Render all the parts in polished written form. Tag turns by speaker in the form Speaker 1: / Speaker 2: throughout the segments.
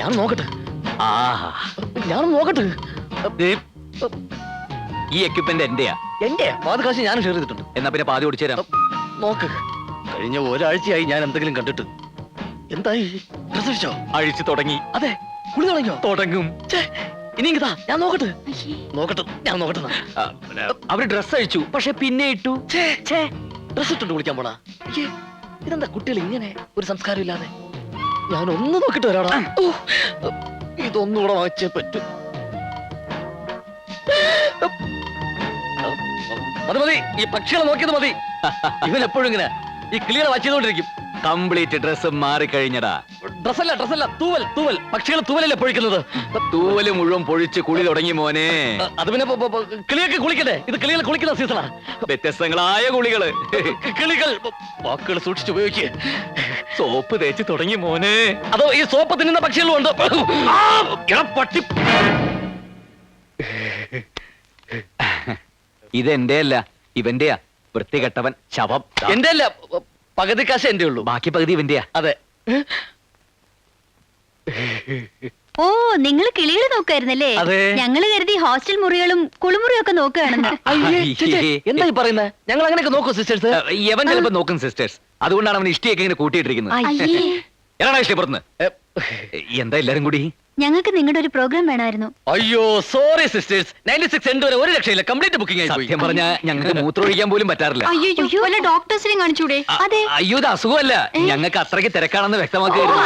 Speaker 1: ഞാൻ നോക്കട്ടെ.
Speaker 2: ആഹാ,
Speaker 1: ഞാൻ നോക്കട്ടെ.
Speaker 2: ഈ എക്യുപ്മെന്റ് എന്റെയാ.
Speaker 1: എന്റെ പാതി കാശ് ഞാൻ ഷെയർ ചെയ്തിട്ടുണ്ട്.
Speaker 2: എന്നാ പിന്നെ പാതി ഓടിച്ചു തരാം.
Speaker 1: നോക്ക്, കഴിഞ്ഞ ഒരാഴ്ചയായി ഞാൻ എന്തെങ്കിലും കണ്ടിട്ട്. എന്തായി? ഡ്രസ് അഴിച്ചോ?
Speaker 2: അഴിച്ചു തുടങ്ങി.
Speaker 1: അതെ, കുളി തുടങ്ങിയോ?
Speaker 2: തുടങ്ങും.
Speaker 1: ഇനി ഇതാ ഞാൻ നോക്കട്ടെ. ഞാൻ നോക്കട്ടെ.
Speaker 2: അവര് ഡ്രസ് അഴിച്ചു, പക്ഷെ പിന്നെ ഇട്ടു.
Speaker 1: ഡ്രസ് ഇട്ടുണ്ട് കുളിക്കാൻ പോണാ? ഇതെന്താ കുട്ടികൾ ഇങ്ങനെ ഒരു സംസ്കാരം ഇല്ലാതെ? ഞാൻ ഒന്ന് നോക്കിട്ട് വരാടാ. ഇതൊന്നുകൂടെ വാങ്ങിച്ചേ പറ്റൂ. മതി മതി, ഈ പക്ഷികളെ നോക്കിയത് മതി. ഇവൻ എപ്പോഴും ഇങ്ങനെ ഈ കിളികളെ വാച്ച് ചെയ്തോണ്ടിരിക്കും.
Speaker 2: കംപ്ലീറ്റ് ഡ്രസ് മാറിക്കഴിഞ്ഞടാ.
Speaker 1: ഡ്രസ്സല്ല, തൂവൽ. പക്ഷികൾ തൂവലല്ലേ പൊഴിക്കുന്നത്?
Speaker 2: തൂവല് മുഴുവൻ പൊഴിച്ച് കുളി തുടങ്ങി മോനെ.
Speaker 1: അത് പിന്നെ കിളിയൊക്കെ കുളിക്കട്ടെ. ഇത് കിളികൾ കുളിക്കുന്ന സീസണാ.
Speaker 2: വ്യത്യസ്തങ്ങളായ കുളികള്.
Speaker 1: കിളികൾ വാക്കുകൾ സൂക്ഷിച്ചുപയോഗിക്കുക.
Speaker 2: സോപ്പ് തേച്ച് തുടങ്ങി മോനെ.
Speaker 1: അതോ ഈ സോപ്പ് തിന്നുന്ന പക്ഷികളും ഉണ്ട്. പട്ടി.
Speaker 2: ഇതെന്റെ അല്ല, ഇവന്റെയാ. വൃത്തികെട്ടവൻ ശവം.
Speaker 1: എന്റെ അല്ല, പകുതി കാശ് എന്റെ ഉള്ളൂ,
Speaker 2: ബാക്കി പകുതി ഇവന്റെയാ.
Speaker 1: അതെ.
Speaker 3: ഓ, നിങ്ങൾ കിളികൾ നോക്കായിരുന്നല്ലേ?
Speaker 1: അതെ.
Speaker 3: ഞങ്ങള് കരുതി ഹോസ്റ്റൽ മുറികളും കുളിമുറിയും ഒക്കെ നോക്കുകയാണെന്ന്.
Speaker 1: എന്താ ഈ പറയുന്നത്? ഞങ്ങൾ അങ്ങനെയൊക്കെ നോക്കൂ സിസ്റ്റേഴ്സ്.
Speaker 2: യവൻ ചിലപ്പോ നോക്കും സിസ്റ്റേഴ്സ്. അതുകൊണ്ടാണ് അവൻ ഇഷ്ടിയൊക്കെ ഇങ്ങനെ കൂട്ടിയിട്ടിരിക്കുന്നത്. എടാ ഇഷ്ടപ്പെടുന്നു. എന്താ എല്ലാരും കൂടി?
Speaker 3: ഞങ്ങൾക്ക് നിങ്ങളുടെ ഒരു പ്രോഗ്രാം വേണമായിരുന്നു.
Speaker 1: അയ്യോ സോറി സിസ്റ്റേഴ്സ്, 96 എൻഡ് വരെ ഒരു രക്ഷയില്ല. കംപ്ലീറ്റ് ബുക്കിംഗ് ആയി പോയി.
Speaker 2: സത്യം പറഞ്ഞാ ഞങ്ങൾക്ക് മൂത്രമൊഴിക്കാൻ പോലും പറ്റാറില്ല.
Speaker 3: അയ്യോ, വല്ല ഡോക്ടേഴ്സിനെയും കാണിച്ചൂടെ? അതെ.
Speaker 2: അയ്യോ, ഇത് അസുഖമല്ല, ഞങ്ങൾക്ക് അത്രയ്ക്ക് തിരക്കാണെന്ന് വ്യക്തമാക്കുകയായിരുന്നു.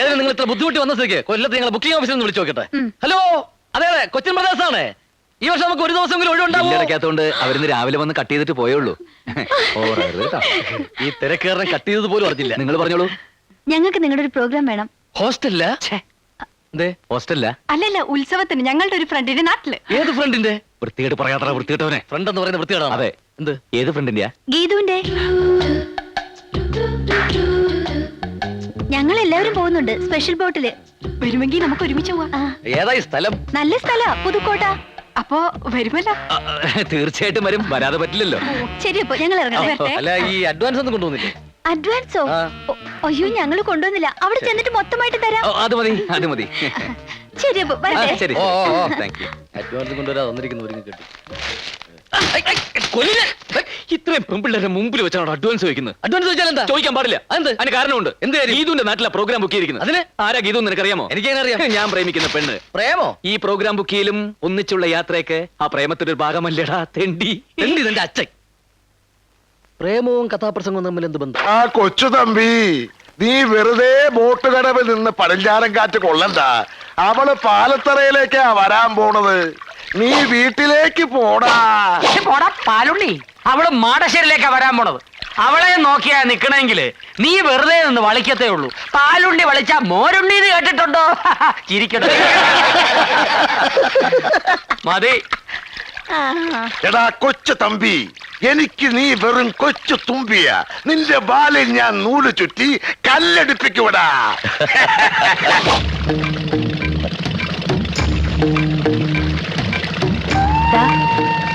Speaker 1: ഏതായാലും നിങ്ങൾ ഇത്ര ബുദ്ധിമുട്ടി വന്ന സ്ഥിതിക്ക് കൊല്ലത്ത് ഞങ്ങൾ ബുക്കിംഗ് ഓഫീസിൽ നിന്ന് വിളിച്ചു നോക്കട്ടെ. ഹലോ, അതെ കൊച്ചിൻ ബ്രദേഴ്സ് ആണ്. ഈ വർഷം നമുക്ക് ഒരു ദിവസമെങ്കിലും ഒഴിവുണ്ടാവും.
Speaker 2: ഇടയ്ക്കകത്തോണ്ട് അവരിന്ന് രാവിലെ വന്ന് കട്ട് ചെയ്തിട്ട് പോയുള്ളൂ.
Speaker 1: ഈ തിരക്കേറിനെ കട്ട് ചെയ്തത് പോലും അറിഞ്ഞില്ല.
Speaker 2: നിങ്ങൾ പറഞ്ഞോളൂ.
Speaker 3: ഞങ്ങൾക്ക് നിങ്ങളുടെ ഒരു പ്രോഗ്രാം വേണം.
Speaker 1: ഹോസ്റ്റലില്ല?
Speaker 2: ഹോസ്റ്റലില്ല,
Speaker 3: അല്ലല്ല, ഉത്സവത്തിന് ഞങ്ങളുടെ ഒരു ഫ്രണ്ടിന്റെ നാട്ടില്.
Speaker 1: ഏത് ഫ്രണ്ടിന്റെ?
Speaker 2: വൃത്തികേട്ട് പറയാത്ര വൃത്തികേട്ടവനെ.
Speaker 1: ഫ്രണ്ട് എന്ന് പറയുന്ന വൃത്തികേടാണ്.
Speaker 2: അതെ.
Speaker 1: എന്ത്?
Speaker 2: ഏത് ഫ്രണ്ടിന്റെയാ?
Speaker 3: ഗീതുവിന്റെ. ഞങ്ങൾ എല്ലാവരും പോകുന്നുണ്ട് സ്പെഷ്യൽ ബോട്ടില്. വരുമെങ്കിൽ നമുക്ക് ഒരുമിച്ച് പോവാം.
Speaker 1: ഏതായി സ്ഥലം?
Speaker 3: നല്ല സ്ഥല, പുതുക്കോട്ട. അപ്പോ വരുമല്ലോ?
Speaker 2: തീർച്ചയായിട്ടും വരും, വരാതെ പറ്റില്ലല്ലോ.
Speaker 3: ശരി, അപ്പൊ ഞങ്ങൾ ഇറങ്ങാം.
Speaker 1: അല്ല, ഈ അഡ്വാൻസ് ഒന്നും കൊണ്ടുവന്നില്ലേ?
Speaker 3: അഡ്വാൻസോ? അയ്യോ, ഞങ്ങള് കൊണ്ടുവന്നില്ല. അവിടെ ചെന്നിട്ട് മൊത്തമായിട്ട് തരാം.
Speaker 2: അത് മതി, അത് മതി.
Speaker 3: ശരി, അപ്പൊ വരട്ടെ.
Speaker 2: ശരി, താങ്ക് യു.
Speaker 1: അഡ്വാൻസ് കൊണ്ടുവരാ തന്നിരിക്കുന്നു. ഒരുങ്ങി കിട്ടി.
Speaker 2: ഇത്രയും പെൺപിള്ളേരെ മുമ്പിൽ വെച്ചാണ് അഡ്വാൻസ് ചോദിക്കുന്നത്.
Speaker 1: അഡ്വാൻസ് ചോദിച്ചാൽ എന്താ?
Speaker 2: ചോദിക്കാൻ പാടില്ല. അതിന് കാരണമുണ്ട്.
Speaker 1: എന്ത് കാര്യം?
Speaker 2: ഗീതുവിന്റെ നാട്ടിലെ പ്രോഗ്രാം ബുക്ക് ചെയ്തിരിക്കുന്നത്.
Speaker 1: അതിന്
Speaker 2: ആരാ ഗീതു നിനക്കറിയാമോ?
Speaker 1: എനിക്കെങ്ങനെ അറിയാം?
Speaker 2: ഞാൻ പ്രേമിക്കുന്ന പെണ്ണ്.
Speaker 1: പ്രേമോ?
Speaker 2: ഈ പ്രോഗ്രാം ബുക്ക് ചെയ്യലും ഒന്നിച്ചുള്ള യാത്രയൊക്കെ ആ പ്രേമത്തിന്റെ ഒരു ഭാഗമല്ലേടാ തെണ്ടി.
Speaker 1: എന്റെ അച്ഛൻ. പ്രേമവും കഥാപ്രസംഗവും തമ്മിൽ എന്ത് ബന്ധം?
Speaker 4: ആ കൊച്ചു തമ്പി, നീ വെറുതെ ബോട്ട് കടവിൽ നിന്ന് പടിഞ്ഞാറൻ കാറ്റ് കൊള്ളണ്ട. അവള് പാലത്തറയിലേക്കാ വരാൻ പോണത്. നീ വീട്ടിലേക്ക് പോടാ.
Speaker 5: പോടാ പാലുണ്ണി, അവള് മാടശ്ശേരിയിലേക്കാ വരാൻ പോണത്. അവളെ നോക്കിയാ നിക്കണെങ്കില് നീ വെറുതെ നിന്ന് വളിക്കത്തേ ഉള്ളൂ. പാലുണ്ണി വളിച്ചാ മോരുണ്ണി എന്ന് കേട്ടിട്ടുണ്ടോ? ചിരിക്കട്ടെ.
Speaker 2: മതി.
Speaker 4: എടാ കൊച്ചു തമ്പി, എനിക്ക് നീ വെറും കൊച്ചു തുമ്പിയ. നിന്റെ ബാലിൽ ഞാൻ നൂല് ചുറ്റി കല്ലെടുപ്പിക്കുവിടാ.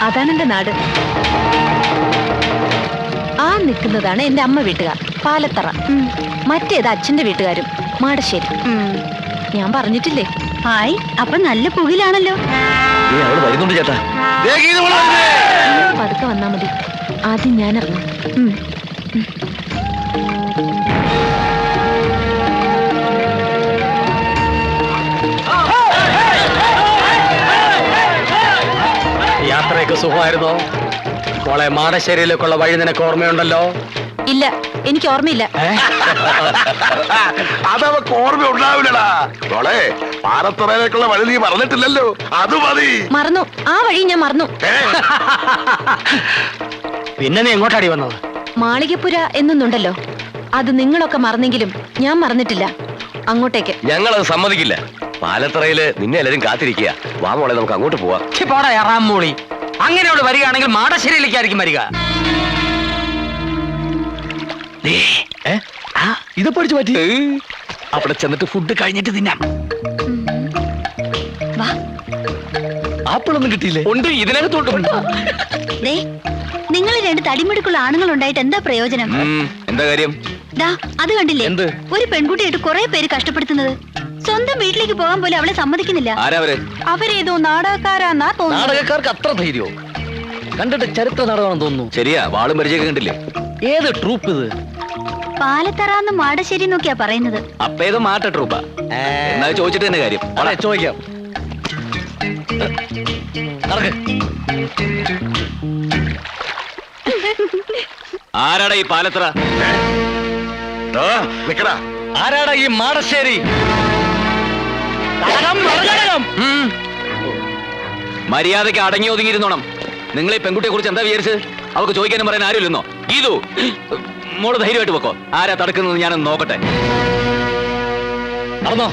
Speaker 3: അതാണ് എന്റെ നാട്. ആ നിൽക്കുന്നതാണ് എന്റെ അമ്മ വീട്ടുകാർ, പാലത്തറ. മറ്റേത് അച്ഛന്റെ വീട്ടുകാരും, മാടശ്ശേരി. ഞാൻ പറഞ്ഞിട്ടില്ലേ? ഹായ്, അപ്പൊ നല്ല പുകിലാണല്ലോ.
Speaker 1: വരുന്നുണ്ട് ചേട്ടാ.
Speaker 3: പതുക്കെ വന്നാ മതി. ആദ്യം ഞാൻ ഇറങ്ങും.
Speaker 5: യാത്രയൊക്കെ സുഖമായിരുന്നോ? മോളെ, മാടശ്ശേരിയിലേക്കുള്ള വഴി നിനക്ക് ഓർമ്മയുണ്ടല്ലോ?
Speaker 3: ഇല്ല, എനിക്ക് ഓർമ്മയില്ല.
Speaker 4: അതവക്ക് ഓർമ്മ ഉണ്ടാവില്ലടാ. മോളെ, പാലത്തറയിലേക്കുള്ള വഴി നീ പറഞ്ഞിട്ടില്ലല്ലോ, അത് മതി.
Speaker 3: മറന്നു, ആ വഴി ഞാൻ മറന്നു.
Speaker 5: പിന്നെ നീ എങ്ങോട്ടാടി വന്നത്?
Speaker 3: മാളികപ്പുര എന്നൊന്നുണ്ടല്ലോ, അത് നിങ്ങളൊക്കെ മറന്നെങ്കിലും ഞാൻ മറന്നിട്ടില്ല. അങ്ങോട്ടേക്ക്.
Speaker 6: ഞങ്ങളത് സമ്മതിക്കില്ല. പാലത്തറയില് നിന്നെ എല്ലാരും കാത്തിരിക്കുക. വാ മോളെ, നമുക്ക് അങ്ങോട്ട് പോവാം.
Speaker 5: പോടാ എറാമൂളി. അങ്ങനെയോട് വരികയാണെങ്കിൽ മാടശ്ശേരിയിലേക്കായിരിക്കും വരിക.
Speaker 1: ഇത് പഠിച്ചു പറ്റി.
Speaker 2: അവിടെ ചെന്നിട്ട് ഫുഡ് കഴിഞ്ഞിട്ട് തിന്നാം.
Speaker 1: ആപ്പിളൊന്നും കിട്ടിയില്ലേ?
Speaker 2: ഉണ്ട്, ഇതിനകത്തോട്ട്.
Speaker 3: നിങ്ങൾ രണ്ട് തടിമിടുക്കുള്ള ആണുങ്ങൾ ഉണ്ടായിട്ട് എന്താ പ്രയോജനം?
Speaker 2: എന്താ കാര്യം?
Speaker 7: ദാ അത് കണ്ടില്ലേ
Speaker 1: എന്ത്?
Speaker 7: ഒരു പെൺകുട്ടിയായിട്ട് കുറെ പേര് കഷ്ടപ്പെടുത്തുന്നത്. സ്വന്തം വീട്ടിലേക്ക് പോകാൻ പോലും അവളെ സമ്മതിക്കുന്നില്ല.
Speaker 2: ആരാവര്?
Speaker 7: അവരേതോ നാടകക്കാരാന്നാ തോന്നുന്നത്.
Speaker 1: നാടകക്കാർക്ക് അത്ര ധൈര്യോ? കണ്ടിട്ട് ചരിത്ര നാടകമാണെന്ന് തോന്നുന്നു.
Speaker 2: ശരിയാ, വാളും പരിചയൊക്കെ കണ്ടില്ലേ?
Speaker 1: ഏത് ട്രൂപ്പ് ഇത്?
Speaker 7: പാലത്തറാന്ന് മാടശ്ശേരി എന്നൊക്കെയാ പറയുന്നത്.
Speaker 2: അപ്പൊ ഏതോ മാറ്റ ട്രൂപ്പാ. എന്നാ ചോദിച്ചിട്ട് തന്നെ കാര്യം.
Speaker 1: അതെ, ചോദിക്കാം. നടക്ക്.
Speaker 2: ആരാടാ ഈ പാലത്ര?
Speaker 4: നിക്കടാ.
Speaker 1: ആരാടാ ഈ മാടശ്ശേരി?
Speaker 2: മര്യാദയ്ക്ക് അടങ്ങി ഒതുങ്ങിയിരുന്നോണം. നിങ്ങൾ ഈ പെൺകുട്ടിയെ കുറിച്ച് എന്താ വിചാരിച്ചത്? അവർക്ക് ചോദിക്കാനും പറയാൻ ആരുമില്ലെന്നോ? ഗീതു, മോള് ധൈര്യമായിട്ട് വെക്കോ. ആരാ തടുക്കുന്നത് ഞാനൊന്ന് നോക്കട്ടെ.
Speaker 1: നടന്നോ?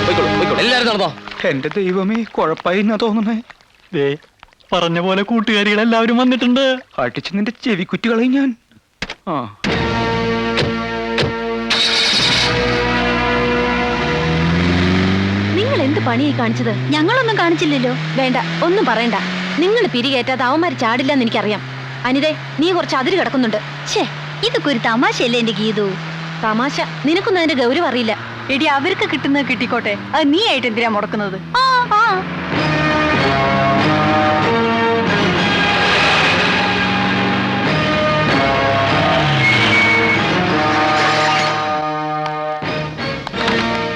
Speaker 2: പോയിക്കോളൂ, പോയിക്കോളൂ.
Speaker 1: എല്ലാരും നടന്നോ?
Speaker 8: എന്റെ ദൈവമേ, കുഴപ്പമായി എന്നാ തോന്നണേ. ദേ പറഞ്ഞ പോലെ കൂട്ടുകാരികളെല്ലാവരും വന്നിട്ടുണ്ട്. അടിച്ച് നിന്റെ ചെവി കുറ്റികളയും ഞാൻ. ആ
Speaker 3: നിങ്ങൾ എന്ത് പണിയായി കാണിച്ചത്?
Speaker 7: ഞങ്ങളൊന്നും കാണിച്ചില്ലല്ലോ.
Speaker 3: വേണ്ട, ഒന്നും പറയണ്ട. നിങ്ങൾ പിരികേറ്റാതെ അവന്മാര് ചാടില്ലെന്ന് എനിക്കറിയാം. അനിതേ, നീ കുറച്ച് അതിര് കിടക്കുന്നുണ്ട്.
Speaker 7: ഛേ, ഇതൊക്കെ ഒരു തമാശയല്ലേ എന്റെ ഗീതു.
Speaker 3: തമാശ. നിനക്കൊന്നും അതിന്റെ ഗൗരവം അറിയില്ല.
Speaker 9: എടി അവർക്ക് കിട്ടുന്നത് കിട്ടിക്കോട്ടെ, അത് നീ ആയിട്ട് എന്തിനാ മുടക്കുന്നത്?
Speaker 7: ആ ആ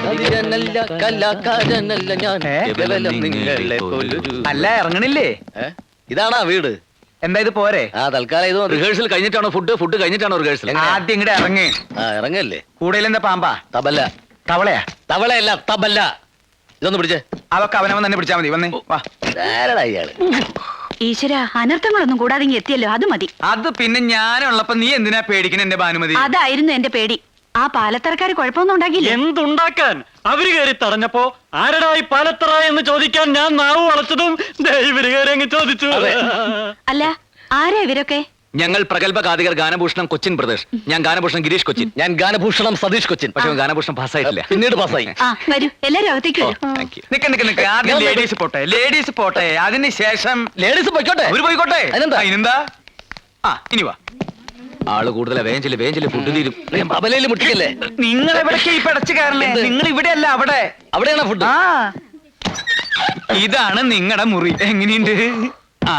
Speaker 1: കവിരനല്ല, കലാകാരനല്ല ഞാൻ, കേവലം നിങ്ങളെ പോലൊരു-
Speaker 8: അല്ല, ഇറങ്ങണില്ലേ?
Speaker 1: ഏ? ഇതാണാ വീട്?
Speaker 8: എന്താ ഇത് പോരെ?
Speaker 1: ആ, തൽക്കാലം ഇത് മതി.
Speaker 2: റിഹേഴ്സൽ കഴിഞ്ഞിട്ടാണോ ഫുഡ്? ഫുഡ് കഴിഞ്ഞിട്ടാണോ റിഹേഴ്സൽ?
Speaker 8: ആദ്യം ഇങ്ങടെ ഇറങ്ങ്.
Speaker 1: ആ, ഇറങ്ങല്ലേ.
Speaker 8: കൂടുതൽ എന്താ പാമ്പാ?
Speaker 1: തബല്ല.
Speaker 8: തവളയാ?
Speaker 1: തവളയല്ല, തബല്ല. ഇതൊന്ന് പിടിച്ചേ.
Speaker 8: അതൊക്കെ അവനവൻ തന്നെ പിടിച്ചാ മതി. വന്നേ വാ.
Speaker 1: ആരടാ ഇയാള്?
Speaker 9: ഈശ്വര, അനർത്ഥങ്ങളൊന്നും കൂടാതെ ഇങ്ങ് എത്തിയല്ലോ, അത് മതി.
Speaker 8: അത് പിന്നെ ഞാനുള്ളപ്പോ നീ എന്തിനാ പേടിക്കണ എന്റെ ഭാനുമതി?
Speaker 9: അതായിരുന്നു എന്റെ പേടി. ആ പാലത്തറക്കാര് കുഴപ്പമൊന്നും ഉണ്ടാക്കിയില്ല.
Speaker 10: എന്തുണ്ടാക്കാൻ? അവര് കയറി തടഞ്ഞപ്പോ ആരടാ ഈ പാലത്തറ എന്ന് ചോദിക്കാൻ ഞാൻ നാവ് വളച്ചതും ഇവര് കയറി അങ്ങ് ചോദിച്ചു.
Speaker 9: അല്ല, ആരാ ഇവരൊക്കെ?
Speaker 2: ഞങ്ങൾ പ്രഗത്ഭ ഗാതികർ ഗാനഭൂഷണം കൊച്ചിൻ പ്രദേശ്. ഞാൻ ഗാനഭൂഷണം ഗിരീഷ് കൊച്ചിൻ.
Speaker 1: ഞാൻ ഗാനഭൂഷണം സതീഷ് കൊച്ചിൻ.
Speaker 2: പക്ഷെ ഗാനഭൂഷണം പാസ്സായിട്ടില്ല.
Speaker 1: പിന്നീട് പാസ്സായി.
Speaker 9: ആ വരൂ, എല്ലാരും അകത്തേക്ക് വരൂ.
Speaker 2: Thank you.
Speaker 8: നിക്ക് ആദ്യം ലേഡീസ് പോട്ടെ, ലേഡീസ് പോട്ടെ. അതിന് ശേഷം
Speaker 1: ലേഡീസ് പൊയ്ക്കോട്ടെ.
Speaker 8: അവര് പോയിക്കോട്ടെ.
Speaker 1: അതിനെന്താ?
Speaker 8: അതിനെന്താ? ആ, ഇനി വാ.
Speaker 2: ആള് കൂടുതലാ. വേഞ്ചില് ഫുഡ് തീരും.
Speaker 1: അബലയിൽ മുട്ടിക്കല്ലേ?
Speaker 8: നിങ്ങൾ എവിടേക്കാ ഈ പടച്ചു കയറണേ? നിങ്ങൾ ഇവിടെ അല്ല, അവിടെ.
Speaker 1: അവിടെയാണോ ഫുഡ്?
Speaker 8: ആ, ഇതാണ് നിങ്ങളുടെ മുറി. എങ്ങനെയുണ്ട്?
Speaker 2: ആ,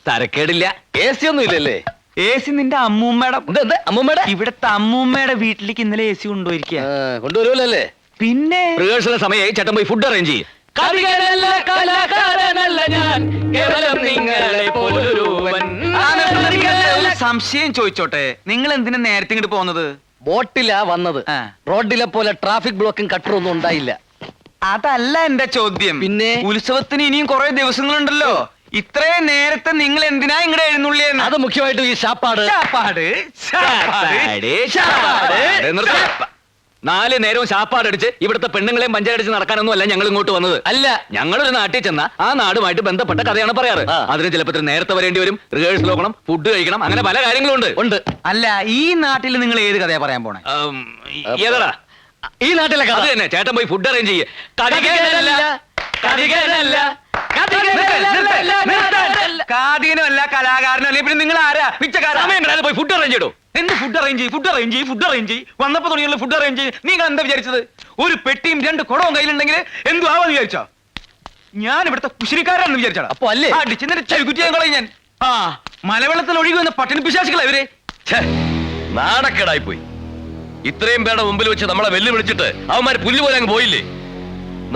Speaker 2: തരക്കേടില്ല.
Speaker 1: AC ഒന്നും ഇല്ലല്ലേ?
Speaker 8: എ സി നിന്റെ അമ്മൂമ്മയുടെ.
Speaker 1: എന്താ അമ്മൂമ്മയുടെ?
Speaker 8: ഇവിടത്തെ അമ്മൂമ്മയുടെ വീട്ടിലേക്ക് ഇന്നലെ എ സി കൊണ്ടുപോയിരിക്കുക.
Speaker 1: കൊണ്ടുവരുമല്ലേ?
Speaker 8: പിന്നെ
Speaker 2: റിഹേഴ്സൽ സമയമായി. ചേട്ടൻ പോയി ഫുഡ് അറേഞ്ച് ചെയ്യും. കവികനല്ല, കലാകാരനല്ല ഞാൻ, കേവലം നിങ്ങളെ പോലൊരുവൻ.
Speaker 8: ഒരു സംശയം ചോദിച്ചോട്ടെ, നിങ്ങൾ എന്തിനാ നേരത്തെ ഇങ്ങോട്ട് പോകുന്നത്?
Speaker 1: ബോട്ടിലാ വന്നത്.
Speaker 8: ആ.
Speaker 1: റോഡിലെ പോലെ ട്രാഫിക് ബ്ലോക്കും കട്ടറും ഒന്നും ഉണ്ടായില്ല.
Speaker 8: അതല്ല എന്റെ ചോദ്യം.
Speaker 1: പിന്നെ?
Speaker 8: ഉത്സവത്തിന് ഇനിയും കുറെ ദിവസങ്ങളുണ്ടല്ലോ. ഇത്രയും നേരത്തെ നിങ്ങൾ എന്തിനാ ഇങ്ങടെ എഴുന്നള്ളിയെന്ന്?
Speaker 1: അത് മുഖ്യമായിട്ടും ഈ ശാപ്പാട്.
Speaker 8: ചാപ്പാട്, ചാപ്പാട്,
Speaker 2: ചാപ്പാട്. നിർത്ത്. 4 നേരവും ശാപ്പാടടിച്ച് ഇവിടുത്തെ പെണ്ണുങ്ങളെയും പഞ്ചായടിച്ച് നടക്കാനൊന്നും അല്ല ഞങ്ങൾ ഇങ്ങോട്ട് വന്നത്.
Speaker 1: അല്ല,
Speaker 2: ഞങ്ങളൊരു നാട്ടിൽ ചെന്ന ആ നാടുമായിട്ട് ബന്ധപ്പെട്ട കഥയാണ് പറയാറ്.
Speaker 1: ആ.
Speaker 2: അതിന് ചിലപ്പോൾ നേരത്തെ വരേണ്ടി വരും. റിഹേഴ്സൽ നോക്കണം, ഫുഡ് കഴിക്കണം, അങ്ങനെ പല കാര്യങ്ങളും ഉണ്ട്.
Speaker 8: അല്ല, ഈ നാട്ടിൽ നിങ്ങൾ ഏത് കഥയാ പറയാൻ പോണേ?
Speaker 2: ഏതാടാ
Speaker 1: ഈ നാട്ടിലെ കഥ
Speaker 2: അത് തന്നെ. ചേട്ടൻ പോയി ഫുഡ് അറേഞ്ച് ചെയ്യേ.
Speaker 8: കാതികനും അല്ല, കലാകാരനും അല്ല, പിന്നെ നിങ്ങൾ ആരാ? പിച്ചക്കാരൻ.
Speaker 2: പോയി ഫുഡ് അറേഞ്ച് ചെയ്തോ.
Speaker 8: എന്ത് ഫുഡ് അറേഞ്ച് ചെയ്യും? വന്നപ്പോ തുടങ്ങിയുള്ള ഫുഡ് അറേഞ്ച് ചെയ്യും. നിങ്ങൾ എന്താ വിചാരിച്ചത്? ഒരു പെട്ടിയും 2 കുടവും കയ്യിലുണ്ടെങ്കിൽ എന്തു ആവാന്ന് വിചാരിച്ചോ? ഞാൻ ഇവിടുത്തെ കുശിനിക്കാരാണെന്ന് വിചാരിച്ചാ?
Speaker 1: അപ്പൊ അല്ലേ?
Speaker 8: ചവിക്കുറ്റിയാൻ കളയും ഞാൻ. ആ, മലവെള്ളത്തിൽ ഒഴുകി വന്ന പട്ടിണി പിശാചികളാ ഇവര്.
Speaker 6: നാണക്കേടായി പോയി. ഇത്രയും പേരുടെ മുമ്പിൽ വെച്ച് നമ്മളെ വെല്ലുവിളിച്ചിട്ട് അവന്മാര് പുല്ല് പോലെ അങ്ങ് പോയില്ലേ?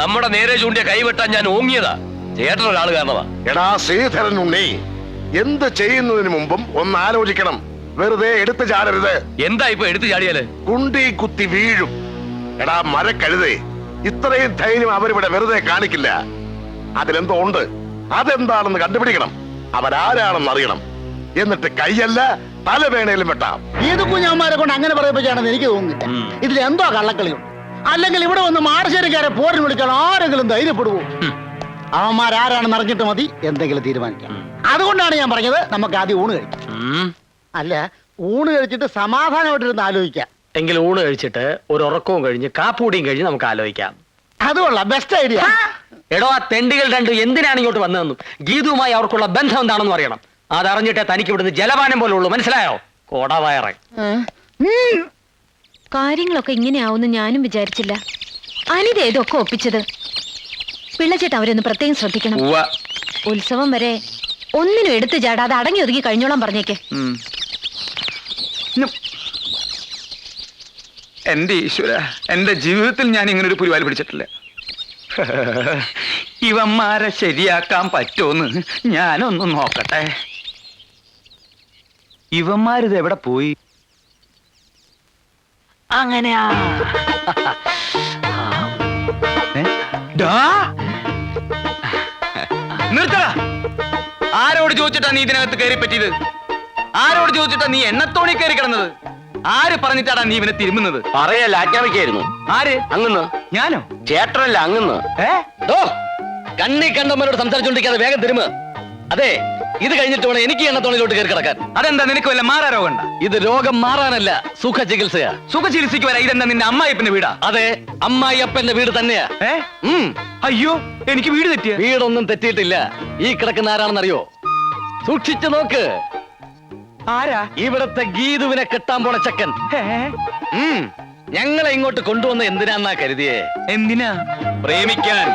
Speaker 6: നമ്മുടെ നേരെ ചൂണ്ടിയ കൈവെട്ടാൻ ഞാൻ ഓങ്ങിയതാ. ചേട്ടനൊരാള് കാരണമാ.
Speaker 4: എടാ ശ്രീധരൻ ഉണ്ണി, എന്ത് ചെയ്യുന്നതിന് മുമ്പും ഒന്ന് ആലോചിക്കണം. വെറുതെ എടുത്തു ചാടരുത്.
Speaker 6: എന്താ ഇപ്പൊ എടുത്തു ചാടിയാല്?
Speaker 4: കുണ്ടി കുത്തി വീഴും. എടാ മരക്കഴുതേ, ഇത്രയും ധൈര്യം അവരിവിടെ വെറുതെ കാണിക്കില്ല. അതിലെന്തോ ഉണ്ട്. അതെന്താണെന്ന് കണ്ടുപിടിക്കണം. അവരാരാണെന്ന് അറിയണം. എന്നിട്ട് കൈയല്ല തലവേണയിലും വെട്ടാം.
Speaker 11: ഏത് കുഞ്ഞന്മാരെ കൊണ്ട് അങ്ങനെ പറയിപ്പിച്ചാണെന്ന് എനിക്ക് തോന്നുന്നില്ല. ഇതിൽ എന്തോ കള്ളക്കളിയുണ്ട്. അല്ലെങ്കിൽ ഇവിടെ വന്ന് മാടശ്ശേരിക്കാരെ പോരിന് വിളിക്കാൻ ആരെങ്കിലും ധൈര്യപ്പെടുവോ? അവന്മാരാരാണെന്ന് അറിഞ്ഞിട്ട് മതി എന്തെങ്കിലും തീരുമാനിക്കാം. അതുകൊണ്ടാണ് ഞാൻ പറഞ്ഞത് നമുക്ക് ആദ്യം ഊണ് കഴിക്കാം. അല്ല, ഊണ് കഴിച്ചിട്ട് സമാധാനമായിട്ടിരുന്ന് ആലോചിക്കാം.
Speaker 5: എങ്കിൽ ഊണ് കഴിച്ചിട്ട് ഒരു ഉറക്കവും കഴിഞ്ഞ് കാപ്പൂടിയും കഴിഞ്ഞ് നമുക്ക് ആലോചിക്കാം.
Speaker 11: അതുകൊള്ളാം, ബെസ്റ്റ് ഐഡിയ.
Speaker 5: എടോ, ആ തെണ്ടികൾ രണ്ടും എന്തിനാണ് ഇങ്ങോട്ട് വന്നതെന്നും ഗീതുവുമായി അവർക്കുള്ള ബന്ധം എന്താണെന്നും അറിയണം. അതറിഞ്ഞിട്ടേ തനിക്ക് ഇവിടുന്ന് ജലപാനം പോലെ ഉള്ളൂ. മനസ്സിലായോ? കോടവയറ.
Speaker 3: കാര്യങ്ങളൊക്കെ ഇങ്ങനെയാവുമെന്ന് ഞാനും വിചാരിച്ചില്ല. അനിത ഏതൊക്കെ ഒപ്പിച്ചത്. പിള്ളച്ചേട്ടൻ അവരൊന്ന് പ്രത്യേകം ശ്രദ്ധിക്കണം. ഉത്സവം വരെ ഒന്നിനും എടുത്തു ചാടാതെ അടങ്ങി ഒതുങ്ങി കഴിഞ്ഞോളാൻ പറഞ്ഞേക്ക്.
Speaker 8: എന്റെ ഈശ്വര, എന്റെ ജീവിതത്തിൽ ഞാൻ ഇങ്ങനെ ഒരു പുരിവാലി പിടിച്ചിട്ടില്ല. ഇവന്മാരെ ശരിയാക്കാൻ പറ്റുമെന്ന് ഞാനൊന്ന് നോക്കട്ടെ. ഇവന്മാരിത് എവിടെ പോയി? അങ്ങനെയാ.
Speaker 2: നിർത്തടാ. ആരോട് ചോദിച്ചിട്ടാ നീ ഇതിനകത്ത് കയറി പറ്റിയത്? ആരോട് ചോദിച്ചിട്ടാ നീ എണ്ണത്തോണി കയറി കിടന്നത്? ആര് പറഞ്ഞിട്ടാടാ നീ ഇവനെ തിരുമുന്നത്?
Speaker 6: പറയല്ല, ആജ്ഞാപിക്കായിരുന്നു.
Speaker 2: ആര്?
Speaker 6: അങ്ങന്ന്.
Speaker 2: ഞാനോ?
Speaker 6: ചേട്ടനല്ല, അങ്ങന്ന്.
Speaker 1: കണ്ണി കണ്ടവരോട് സംസാരിച്ചോണ്ടിരിക്കാതെ വേഗം തിരുമ. അതെ, ഇത് കഴിഞ്ഞിട്ട് വേണം എനിക്ക് എണ്ണത്തോണിലോട്ട് കയറി കിടക്കാൻ.
Speaker 8: അതെന്താ, നിനക്ക് വല്ല മാറാ രോഗം?
Speaker 1: ഇത് രോഗം മാറാനല്ല, സുഖ ചികിത്സയാ.
Speaker 8: സുഖ ചികിത്സയ്ക്ക് വരാ. ഇതെന്താ നിന്റെ അമ്മായിപ്പന്റെ വീടാ?
Speaker 1: അതെ, അമ്മായിയപ്പന്റെ വീട് തന്നെയാ.
Speaker 8: അയ്യോ, എനിക്ക് വീട് തെറ്റിയ?
Speaker 1: വീടൊന്നും തെറ്റിയിട്ടില്ല. ഈ കിടക്കുന്ന ആരാണെന്നറിയോ? സൂക്ഷിച്ചു നോക്ക്.
Speaker 8: ആരാ?
Speaker 1: ഇവിടത്തെ ഗീതുവിനെ കെട്ടാൻ പോണ ചക്കൻ. ഞങ്ങളെ ഇങ്ങോട്ട് കൊണ്ടുവന്ന എന്തിനാന്നാ കരുതിയേ?
Speaker 8: എന്തിനാ?
Speaker 2: പ്രേമിക്കാൻ.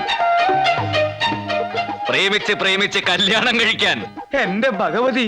Speaker 2: പ്രേമിച്ച് കല്യാണം കഴിക്കാൻ.
Speaker 8: എന്റെ ഭഗവതി.